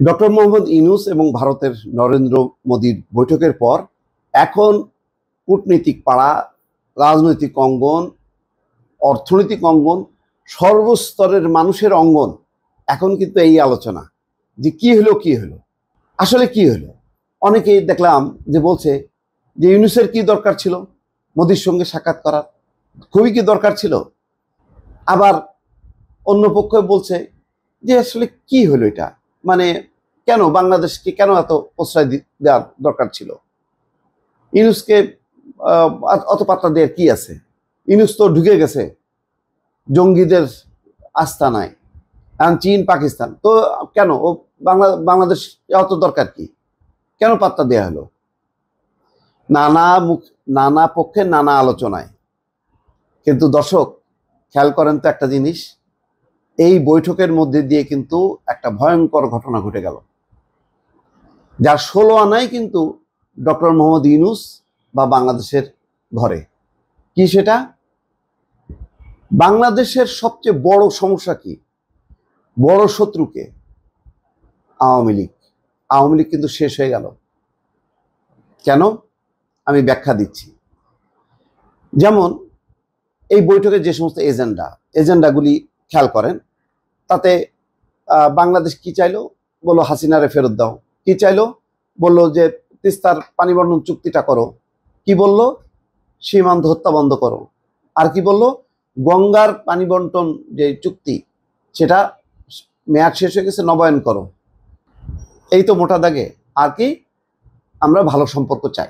Doctor Mohammad Yunus এবং ভারতের নরেন্দ্র মোদীর বৈঠকের পর এখন কূটনীতিক পাড়া, রাজনৈতিক অঙ্গন, অর্থনৈতিক অঙ্গন, সর্বস্তরের মানুষের অঙ্গন এখন কিন্তু এই আলোচনা যে কি হলো আসলে কি হলো। অনেকেই দেখলাম যে বলছে যে ইউনূসের কি দরকার ছিল মোদির সঙ্গে সাক্ষাৎ করার, খুবই কি দরকার ছিল। আবার অন্য পক্ষ বলছে যে আসলে কি হলো এটা, মানে কেন বাংলাদেশকে কেন এত প্রশ্রয় দেওয়ার দরকার ছিল, ইউনূসকে অত পাত্তা দেওয়ার কি আছে, ইউনূস তো ঢুকে গেছে জঙ্গিদের আস্তানায়, এখন চীন পাকিস্তান, তো কেন ও বাংলাদেশ অত দরকার কি, কেন পাত্তা দেওয়া হলো। নানা পক্ষে নানা আলোচনায়। কিন্তু দর্শক খেয়াল করেন তো একটা জিনিস, এই বৈঠকের মধ্যে দিয়ে কিন্তু একটা ভয়ঙ্কর ঘটনা ঘটে গেল, যার 16 আনাই কিন্তু ডক্টর মোহাম্মদ ইউনূস বা বাংলাদেশের ঘরে। কি সেটা? বাংলাদেশের সবচেয়ে বড় সমস্যা কি, বড় শত্রুকে? আওয়ামী লীগ। আওয়ামী লীগ কিন্তু শেষ হয়ে গেল। কেন? আমি ব্যাখ্যা দিচ্ছি। যেমন এই বৈঠকে যে সমস্ত এজেন্ডাগুলি খেয়াল করেন, তাতে বাংলাদেশ কি চাইলো, বললো হাসিনারে ফেরত দাও। কি চাইলো? বললো যে তিস্তার পানি বন্টন চুক্তিটা করো। কি বললো? সীমান্ত হত্যা বন্ধ করো। আর কি বললো? গঙ্গার পানি বন্টন যে চুক্তি সেটা মেয়াদ শেষ হয়ে গেছে, নবায়ন করো। এই তো মোটা দাগে। আর কি? আমরা ভালো সম্পর্ক চাই।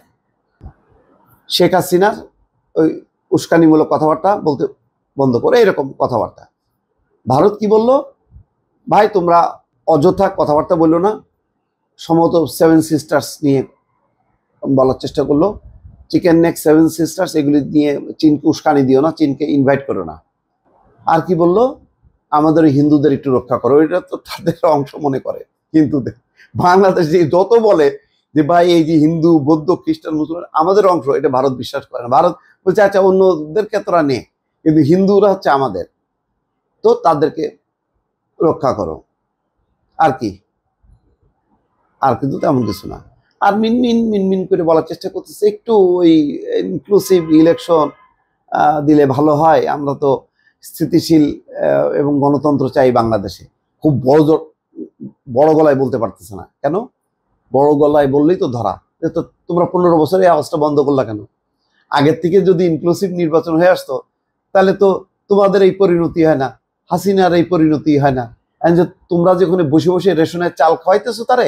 শেখ হাসিনার ওই উস্কানিমূলক কথাবার্তা বলতে বন্ধ করে, এরকম কথাবার্তা। ভারত কি বলল? ভাই তোমরা অযথা কথাবার্তা বললো না, সম্ভবত 7 সিস্টার্স নিয়ে বলার চেষ্টা করলো, চিকেন নেক 7 সিস্টার্স, এগুলি নিয়ে চীনকে উস্কানি দিও না, চীনকে ইনভাইট করো না। আর কি বললো? আমাদের হিন্দুদের একটু রক্ষা করো। এটা তো তাদের অংশ মনে করে হিন্দুদের। বাংলাদেশ যত বলে যে ভাই এই যে হিন্দু, বৌদ্ধ, খ্রিস্টান, মুসলমান আমাদের অংশ, এটা ভারত বিশ্বাস করে না। ভারত বলছে আচ্ছা অন্যদেরকে তোরা নে, কিন্তু হিন্দুরা হচ্ছে আমাদের, তো তাদেরকে রক্ষা করো। আর কি? আর কিন্তু তেমন কিছু না। আর মিনমিন করে বলার চেষ্টা করতেছে একটু ওই ইনক্লুসিভ ইলেকশন দিলে ভালো হয়, আমরা তো স্থিতিশীল এবং গণতন্ত্র চাই বাংলাদেশে। খুব বড় গলায় বলতে পারতেছে না কেন? বড় গলায় বললেই তো ধরা। তো তোমরা 15 বছরে এই আওয়াজটা বন্ধ করলা কেন? আগের থেকে যদি ইনক্লুসিভ নির্বাচন হয়ে আসতো তাহলে তো তোমাদের এই পরিণতি হয় না, হাসিনার এই পরিণতি হয় না। যে তোমরা যেখানে বসে বসে রেশনের চাল খাওয়াইতেছো তারে,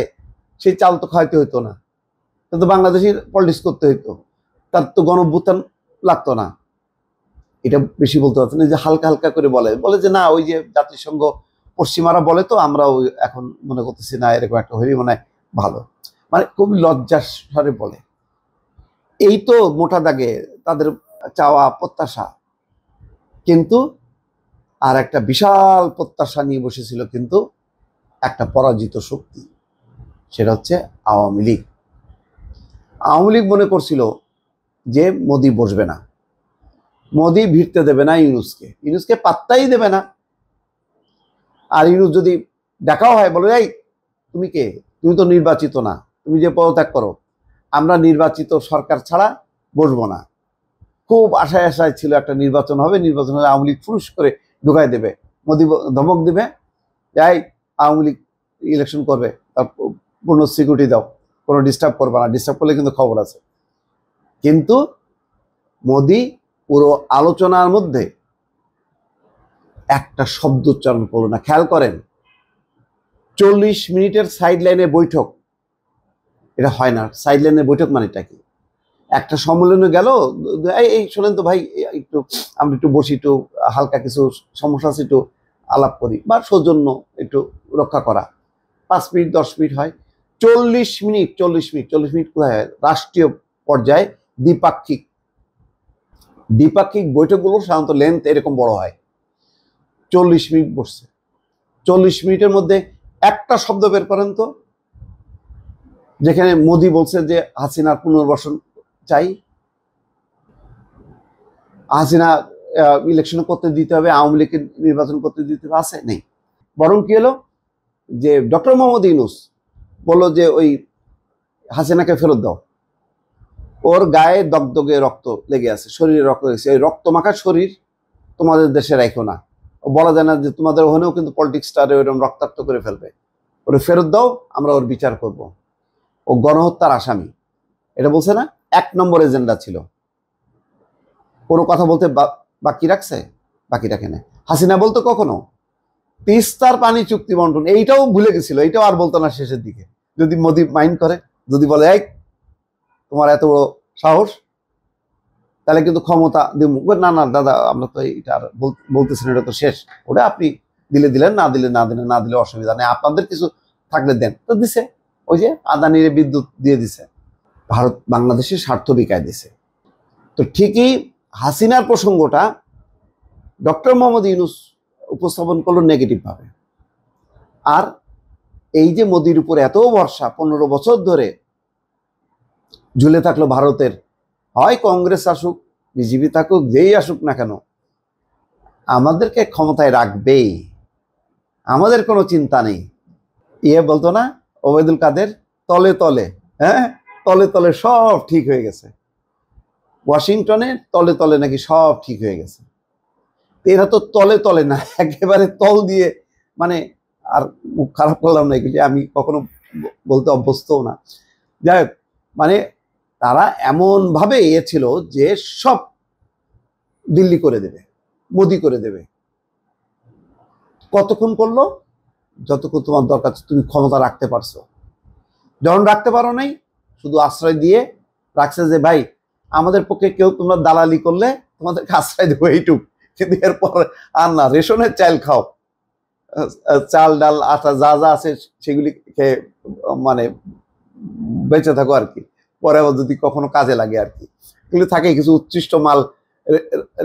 সেই চাল তো খাওয়াইতে হইতো না, তো বাংলাদেশের পলিটিক্স করতে হইতো, তার তো গণঅভ্যুত্থান লাগতো না। এটা বেশি বলতে পারছে না, যে হালকা হালকা করে বলে যে না ওই যে জাতিসংঘ পশ্চিমারা বলে, তো আমরাও এখন মনে করতেছি না এরকম একটা হইলে মনে হয় ভালো, মানে খুব লজ্জার স্বরে বলে। এই তো মোটা দাগে তাদের চাওয়া প্রত্যাশা। কিন্তু আর একটা বিশাল প্রত্যাশা নিয়ে বসেছিল কিন্তু একটা পরাজিত শক্তি, সেটা হচ্ছে আওয়ামী লীগ। আওয়ামী লীগ মনে করছিল যে মোদি বসবে না, মোদি ভিড়তে দেবে না ইউনূসকে পাত্তাই দেবে না। আর ইউনূস যদি দেখাও হয়, বলে এই তুমি কে, তুমি তো নির্বাচিত না, তুমি যে পদত্যাগ করো, আমরা নির্বাচিত সরকার ছাড়া বসবো না। খুব আশায় ছিল একটা নির্বাচন হবে, নির্বাচন হলে আওয়ামী লীগ ফুরুস করে ঢুকাই দেবে, মোদি ধমক দিবে, যাই আওয়ামী লীগ ইলেকশন করবে, তার পূর্ণ সিকিউরিটি দাও, কোনো ডিস্টার্ব করবে না, ডিস্টার্ব করলে কিন্তু খবর আছে। কিন্তু মোদি পুরো আলোচনার মধ্যে একটা শব্দ উচ্চারণ করলো না। খেয়াল করেন, 40 মিনিটের সাইড লাইনে বৈঠক, এটা হয় না। সাইড লাইনের বৈঠক মানেটা কি? একটা সম্মেলনে গেল, এই শোনেন তো ভাই, একটু আমরা একটু বসি, একটু হালকা কিছু সমস্যা আছে, একটু আলাপ করি, বা সৌজন্য একটু রক্ষা করা, 5 মিনিট 10 মিনিট হয়। 40 মিনিট কোথায় হয়? রাষ্ট্রীয় পর্যায়ে দ্বিপাক্ষিক বৈঠকগুলো সাধারণত লেন্থ এরকম বড় হয়। 40 মিনিট বসছে, 40 মিনিটের মধ্যে একটা শব্দ বের করেন তো, যেখানে মোদি বলছে যে হাসিনার পুনর্বাসন চাই, হাসিনা ইলেকশন করতে দিতে হবে, আওয়ামী লীগকে নির্বাচন করতে দিতে হবে, আছে? নেই। বরং কি হলো যে ডক্টর মোহাম্মদ ইউনূস বললো যে ওই হাসিনাকে ফেরত দাও, ওর গায়ে দগদগে রক্ত লেগে আছে, শরীরে রক্ত লেগেছে, ওই রক্ত মাখা শরীর তোমাদের দেশে রাখো না। বলা যায় না যে তোমাদের ওখানেও কিন্তু পলিটিক্সটারে ওইরকম রক্তাক্ত করে ফেলবে, ওরে ফেরত দাও, আমরা ওর বিচার করব, ও গণহত্যার আসামি। এটা বলছে না, 1 নম্বর এজেন্ডা ছিল। কোনো কথা বলতে বাকি রাখছে? বাকি রাখে না। হাসিনা বলতো কখনো তিস্তার পানি চুক্তি বন্টন, এইটাও ভুলে গেছিল, এইটাও আর বলতো না শেষের দিকে। যদি মোদি মাইন্ড করে, যদি বলে এই তোমার এত বড় সাহস, তাহলে কিন্তু ক্ষমতা দিব। না না দাদা, আমরা তো এইটা আর বলতেছি না, এটা তো শেষ, ওটা আপনি দিলে দিলেন, না দিলে না দিলে অসুবিধা নেই, আপনাদের কিছু থাকলে দেন। তো দিছে, ওই যে আদানির বিদ্যুৎ দিয়ে দিছে, ভারত বাংলাদেশের স্বার্থ বিকায় দিছে। তো ঠিকই হাসিনার প্রসঙ্গটা ডক্টর মোহাম্মদ ইউনূস উপস্থাপন করলো নেগেটিভ ভাবে। আর এই যে মোদির উপর এত ভরসা, 15 বছর ধরে ঝুলে থাকলো ভারতের, হয় কংগ্রেস আসুক, বিজেপি থাকুক, যেই আসুক না কেন, আমাদেরকে ক্ষমতায় রাখবেই, আমাদের কোনো চিন্তা নেই। বলতো না ওবায়দুল কাদের, তলে তলে, হ্যাঁ তলে তলে সব ঠিক হয়ে গেছে, ওয়াশিংটনে তলে তলে নাকি সব ঠিক হয়ে গেছে। এরা তো তলে তলে না, একেবারে তল দিয়ে, মানে আর মুখ খারাপ করলাম না, এগুলি আমি কখনো বলতে অভ্যস্তও না। যাই হোক, মানে তারা এমন ভাবে ছিল যে সব দিল্লি করে দেবে, মোদি করে দেবে। কতক্ষণ করলো? যতক্ষণ তোমার দরকার তুমি ক্ষমতা রাখতে পারছো। যখন রাখতে পারো নাই, শুধু আশ্রয় দিয়ে রাখছে যে ভাই আমাদের পক্ষে কেউ তোমরা দালালি করলে তোমাদেরকে আশ্রয় দেবো, এইটুক, কিন্তু এরপর আর না। রেশনের চাল খাও, চাল ডাল আটা যা যা আছে সেগুলি খেয়ে মানে বেঁচে থাকো আর কি, পরে আবার যদি কখনো কাজে লাগে আর কি। এগুলো থাকে, কিছু উচ্ছিষ্ট মাল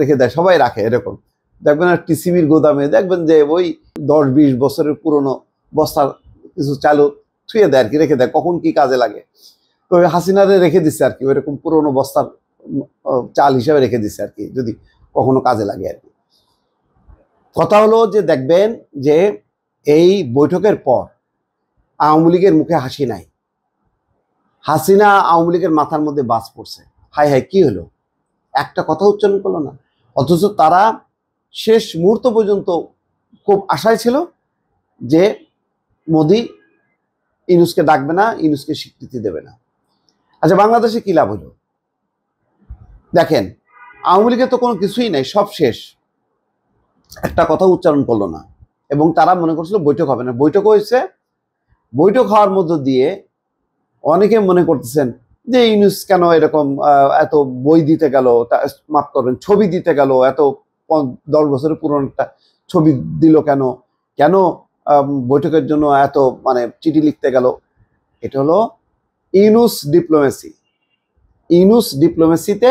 রেখে দেয়, সবাই রাখে এরকম। দেখবেন আর টিসিবির গোদামে দেখবেন যে ওই 10-20 বছরের পুরনো বস্তার কিছু চালও ছুঁয়ে দেয় আর কি, রেখে দেয়, কখন কি কাজে লাগে। তো হাসিনারে রেখে দিচ্ছে আর কি, ওইরকম পুরনো বস্তার চাল হিসাবে রেখে দিচ্ছে আর কি, যদি কখনো কাজে লাগে আর কি। কথা হলো যে দেখবেন যে এই বৈঠকের পর আওয়ামী লীগের মুখে হাসি নাই। হাসিনা আওয়ামী লীগের মাথার মধ্যে বাজ পড়ছে, হাই হাই কি হলো, একটা কথা উচ্চারণ করলো না। অথচ তারা শেষ মুহূর্ত পর্যন্ত খুব আশায় ছিল যে মোদি ইউনূসকে ডাকবে না, ইউনূসকে স্বীকৃতি দেবে না। আচ্ছা, বাংলাদেশে কি লাভ হলো? দেখেন, আওয়ামী লীগের তো কোনো কিছুই নাই, সব শেষ, একটা কথা উচ্চারণ করলো না। এবং তারা মনে করছিল বৈঠক হবে না। বৈঠক হয়েছে, বৈঠক হওয়ার মধ্য দিয়ে অনেকে মনে করতেছেন যে ইউনূস কেন এরকম এত বই দিতে গেল, মাফ করবেন, ছবি দিতে গেল, এত 10 বছরের পুরনো একটা ছবি দিল কেন, কেন বৈঠকের জন্য এত মানে চিঠি লিখতে গেল। এটা হলো ইউনূস ডিপ্লোমেসি। ইউনূস ডিপ্লোমেসিতে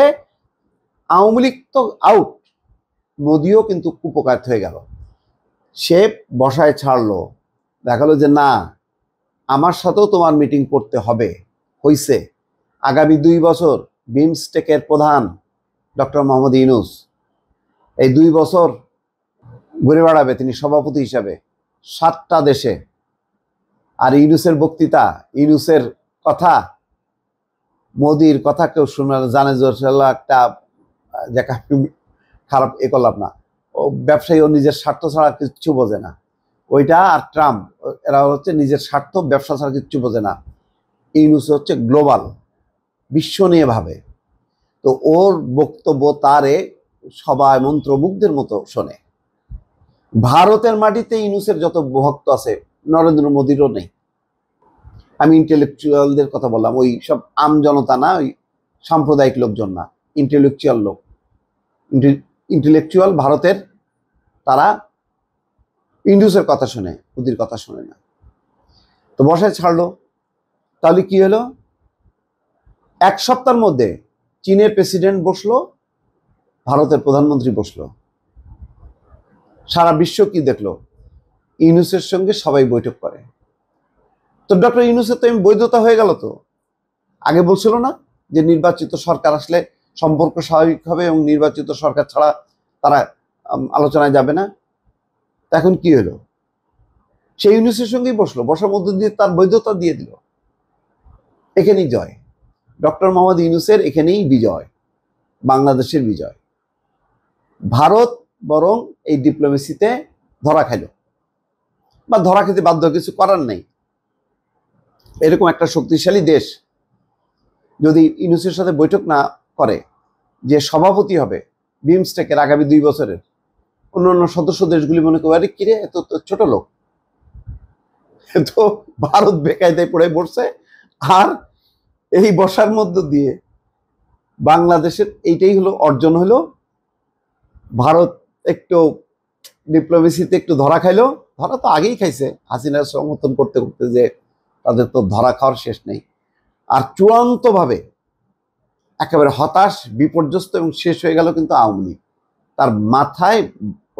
আওয়ামী লীগ তো আউট, মোদিও কিন্তু কুপকার হয়ে গেল। সে বসায় ছাড়লো, দেখালো যে না, আমার সাথেও তোমার মিটিং করতে হবে। হইছে, আগামী 2 বছর বিমস্টেকের প্রধান ডক্টর মোহাম্মদ ইউনূস, এই 2 বছর ঘুরে বেড়াবে তিনি সভাপতি হিসাবে 7টা দেশে। আর ইউনূসের বক্তৃতা, ইউনূসের কথা, মোদির কথা কেউ শুনে জানে যে একটা জায়গা খারাপ এ করলাম না, ও ব্যবসায়ী, ও নিজের স্বার্থ ছাড়া কিচ্ছু বোঝে না। ওইটা আর ট্রাম্প, এরা হচ্ছে নিজের স্বার্থ, ব্যবসা ছাড়া কিচ্ছু বোঝে না। ইউনূস হচ্ছে গ্লোবাল, বিশ্ব নিয়ে ভাবে। তো ওর বক্তব্য তারে সবাই মন্ত্রমুগ্ধের মতো শোনে। ভারতের মাটিতে ইউনূসের যত ভক্ত আছে, নরেন্দ্র মোদীরও নেই। আমি ইন্টেলেকচুয়ালদের কথা বললাম, ওই সব আম জনতা না, ওই সাম্প্রদায়িক লোকজন না, ইন্টেলেকচুয়াল লোক। ইন্টেলেকচুয়াল ভারতের, তারা ইউনূসের কথা শোনে, মোদির কথা শোনে না। তো বসায় ছাড়লো। তাহলে কি হলো? 1 সপ্তাহের মধ্যে চীনের প্রেসিডেন্ট বসলো, ভারতের প্রধানমন্ত্রী বসলো। সারা বিশ্ব কি দেখলো? ইউনূসের সঙ্গে সবাই বৈঠক করে। তো ডক্টর ইউনূসের তো বৈধতা হয়ে গেল। তো আগে বলছিল না যে নির্বাচিত সরকার আসলে সম্পর্ক স্বাভাবিক হবে এবং নির্বাচিত সরকার ছাড়া তারা আলোচনায় যাবে না। এখন কি হলো? সে ইউনূসের সঙ্গেই বসলো, বসার মধ্য দিয়ে তার বৈধতা দিয়ে দিল। এখানেই জয়, ডক্টর মোহাম্মদ ইউনূসের এখানেই বিজয়, বাংলাদেশের বিজয়। ভারত বরং এই ডিপ্লোমেসিতে ধরা খাইল, বা ধরা খেতে বাধ্য, কিছু করার নেই। এরকম একটা শক্তিশালী দেশ যদি ইউনূসের সাথে বৈঠক না করে, যে সভাপতি হবে বিমস্টেকের আগামী 2 বছরের, অন্যান্য সদস্য দেশগুলি মনে করে, আরে কিরে এত ছোট লোক, তো ভারত বেকায়দায় পড়ে বসছে। আর এই বসার মধ্য দিয়ে বাংলাদেশের এইটাই হলো অর্জন হলো, ভারত একটু ডিপ্লোমেসিতে একটু ধরা খাইলো। ধরা তো আগেই খাইছে, হাসিনার সমর্থন করতে করতে, যে তাদের তো ধরা খাওয়ার শেষ নেই। আর চূড়ান্তভাবে একেবারে হতাশ, বিপর্যস্ত এবং শেষ হয়ে গেল কিন্তু আওয়ামী লীগ। তার মাথায়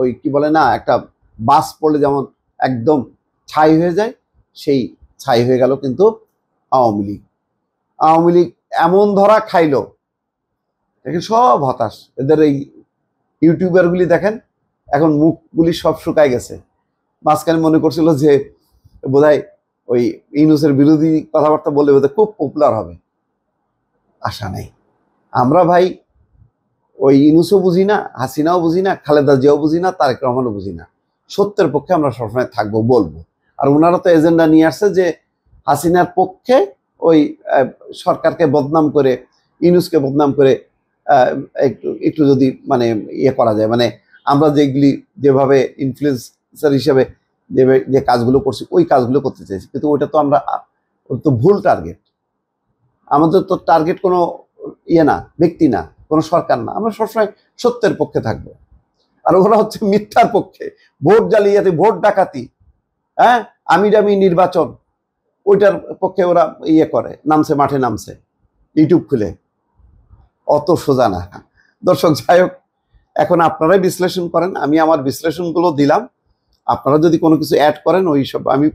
ওই কি বলে না, একটা বাস পড়লে যেমন একদম ছাই হয়ে যায়, সেই ছাই হয়ে গেল কিন্তু আওয়ামী লীগ। আওয়ামী লীগ এমন ধরা খাইলো, দেখেন সব হতাশ। এদের এই ইউটিউবারগুলি দেখেন, এখন মুখগুলি সব শুকায় গেছে। মাঝখানে মনে করছিল যে বোধহয় ওই ইউনূসের বিরোধী কথাবার্তা বলে বোধহয় খুব পপুলার হবে, আশা নেই। আমরা ভাই ওই ইউনূসও বুঝি না, হাসিনাও বুঝি না, খালেদা জিয়াও বুঝি না, তারেক রহমানও বুঝি না। সত্যের পক্ষে আমরা সবসময় থাকবো, বলবো। আর ওনারা তো এজেন্ডা নিয়ে আসছে যে হাসিনার পক্ষে ওই সরকারকে বদনাম করে, ইউনূসকে বদনাম করে একটু একটু যদি মানে ইয়ে করা যায়, মানে আমরা যেভাবে ইনফ্লুয়েন্সার হিসেবে যে কাজগুলো করছি, ওই কাজগুলো করতে চাইছি। কিন্তু ওটা তো আমরা, ওটা তো ভুল টার্গেট। আমাদের তো টার্গেট কোনো ইয়ে না, ব্যক্তি না, কোনো সরকার না। আমরা সবসময় সত্যের পক্ষে থাকবো। আর ওরা হচ্ছে মিথ্যার পক্ষে, ভোট জালিয়াতি, ভোট ডাকাতি, হ্যাঁ, আমিরামি নির্বাচন, ওইটার পক্ষে ওরা ইয়ে করে, নামছে, মাঠে নামছে, ইউটিউব খুলে। অত সোজা না দর্শক। যাই হোক, এখন আপনারাই বিশ্লেষণ করেন, আমি আমার বিশ্লেষণগুলো দিলাম। আপনারা যদি কোনো কিছু অ্যাড করেন, ওই সব আমি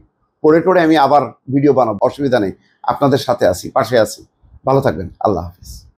পড়ে টড়ে আমি আবার ভিডিও বানাবো, অসুবিধা নেই। আপনাদের সাথে আছি, পাশে আছি। ভালো থাকবেন, আল্লাহ হাফিজ।